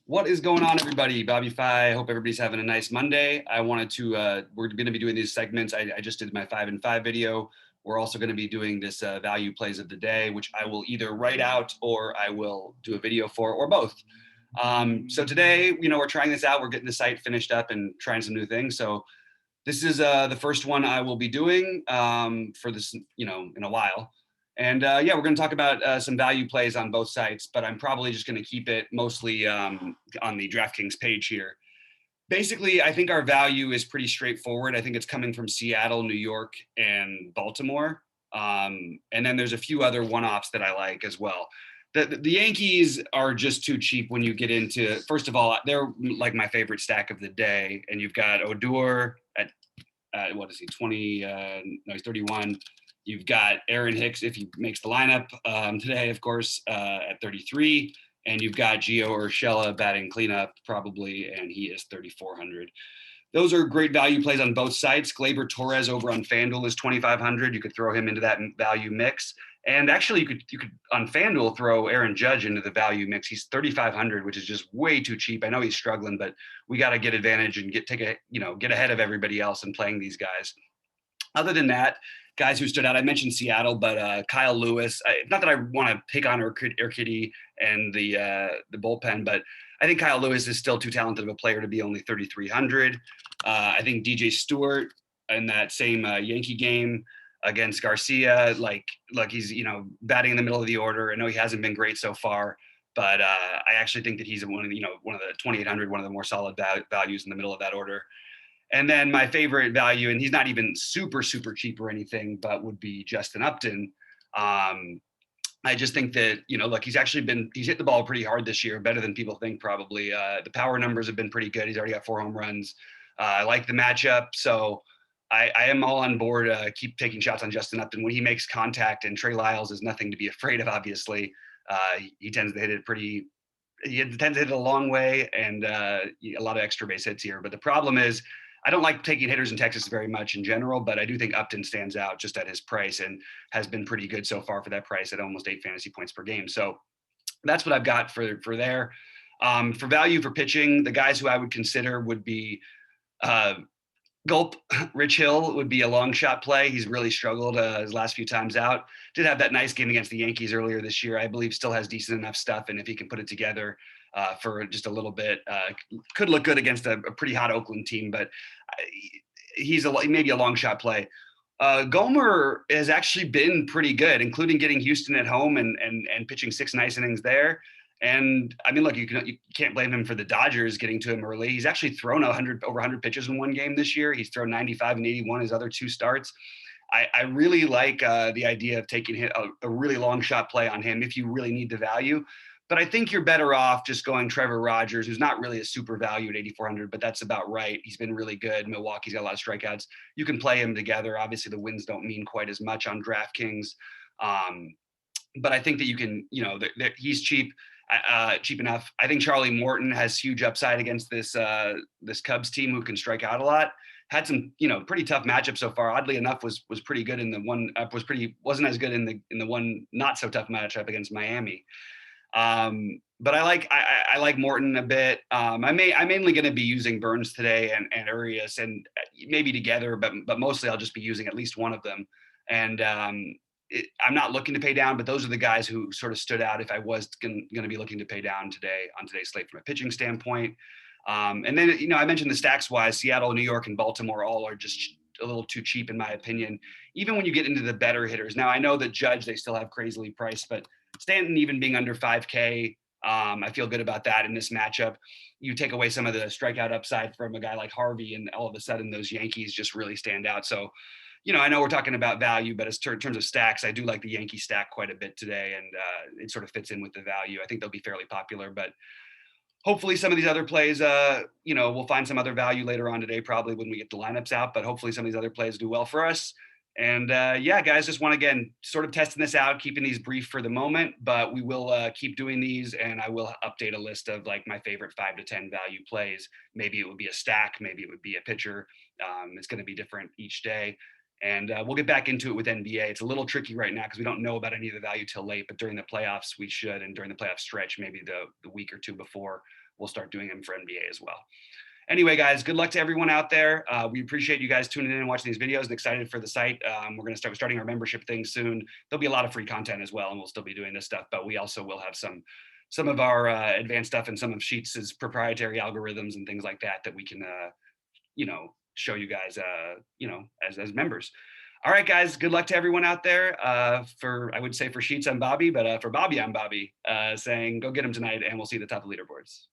What is going on, everybody? BobbyFi. Hope everybody's having a nice Monday. I wanted to, we're going to be doing these segments. I just did my 5 and 5 video. We're also going to be doing this value plays of the day, which I will either write out or I will do a video for, or both. So today, we're trying this out. We're getting the site finished up and trying some new things. So this is the first one I will be doing for this, in a while. And yeah, we're going to talk about some value plays on both sites, but I'm probably just going to keep it mostly on the DraftKings page here. Basically, I think our value is pretty straightforward. I think it's coming from Seattle, New York, and Baltimore. And then there's a few other one-offs that I like as well. The Yankees are just too cheap when you get into, first of all, they're like my favorite stack of the day. And you've got Odor at, what is he, 20, no, he's 31. You've got Aaron Hicks, if he makes the lineup today, of course, at 33. And you've got Gio Urshela batting cleanup probably, and he is 3,400. Those are great value plays on both sides. Gleyber Torres over on FanDuel is 2,500. You could throw him into that value mix. And actually, you could on FanDuel throw Aaron Judge into the value mix. He's 3,500, which is just way too cheap. I know he's struggling, but we got to get advantage and get ahead of everybody else in playing these guys. Other than that, guys who stood out, I mentioned Seattle, but Kyle Lewis. Not that I want to pick on Urquidy and the bullpen, but I think Kyle Lewis is still too talented of a player to be only 3,300. I think DJ Stewart in that same Yankee game against Garcia, like he's batting in the middle of the order. I know he hasn't been great so far, but I actually think that he's one of the 2,800, one of the more solid values in the middle of that order. And then my favorite value, and he's not even super cheap or anything, but would be Justin Upton. I just think that, look, he's hit the ball pretty hard this year, better than people think probably. The power numbers have been pretty good. He's already got 4 home runs. I like the matchup. So I am all on board. Keep taking shots on Justin Upton when he makes contact, and Trey Lyles is nothing to be afraid of, obviously. He tends to hit it a long way, and a lot of extra base hits here. But the problem is, I don't like taking hitters in Texas very much in general, but I do think Upton stands out just at his price and has been pretty good so far for that price at almost 8 fantasy points per game. So that's what I've got for there. For value for pitching, the guys who I would consider would be Gulp. Rich Hill would be a long shot play. He's really struggled his last few times out. Did have that nice game against the Yankees earlier this year. I believe still has decent enough stuff, and if he can put it together for just a little bit, could look good against a pretty hot Oakland team. But he's maybe a long shot play. Gomer has actually been pretty good, including getting Houston at home and pitching 6 nice innings there. And I mean, look, you can't blame him for the Dodgers getting to him early. He's actually thrown over 100 pitches in one game this year. He's thrown 95 and 81 his other 2 starts. I really like the idea of taking a really long shot play on him if you really need the value. But I think you're better off just going Trevor Rogers, who's not really a super value at 8,400, but that's about right. He's been really good. Milwaukee's got a lot of strikeouts. You can play him together. Obviously, the wins don't mean quite as much on DraftKings. But I think that you can, he's cheap. Cheap enough. I think Charlie Morton has huge upside against this Cubs team who can strike out a lot. Had some pretty tough matchups so far. Oddly enough, was pretty good in the one. Wasn't as good in the one not so tough matchup against Miami. But I like Morton a bit. I'm mainly going to be using Burns today and Urias, and maybe together, but mostly I'll just be using at least one of them. And I'm not looking to pay down, but those are the guys who sort of stood out if I was going to be looking to pay down today on today's slate from a pitching standpoint. And then, I mentioned the stacks wise, Seattle, New York, and Baltimore all are just a little too cheap in my opinion, even when you get into the better hitters. Now, I know that Judge, they still have crazily priced, but Stanton even being under 5K, I feel good about that in this matchup. You take away some of the strikeout upside from a guy like Harvey, and all of a sudden those Yankees just really stand out. So, I know we're talking about value, but in terms of stacks, I do like the Yankee stack quite a bit today, and it sort of fits in with the value. I think they'll be fairly popular, but hopefully some of these other plays, we'll find some other value later on today, probably when we get the lineups out, but hopefully some of these other plays do well for us. And yeah, guys, just want to, again, sort of testing this out, keeping these brief for the moment, but we will keep doing these, and I will update a list of like my favorite 5 to 10 value plays. Maybe it would be a stack, maybe it would be a pitcher. It's going to be different each day. And we'll get back into it with NBA. It's a little tricky right now because we don't know about any of the value till late, but during the playoffs we should, and during the playoff stretch, maybe the week or two before, we'll start doing them for NBA as well. Anyway, guys, good luck to everyone out there. We appreciate you guys tuning in and watching these videos and excited for the site. We're going to start starting our membership thing soon. There'll be a lot of free content as well, and we'll still be doing this stuff, but we also will have some of our advanced stuff and some of Sheets' proprietary algorithms and things like that that we can, show you guys, as members. All right, guys, good luck to everyone out there. I would say for Sheets, I'm Bobby, but for Bobby, I'm Bobby, saying go get him tonight, and we'll see you at the top of the leaderboards.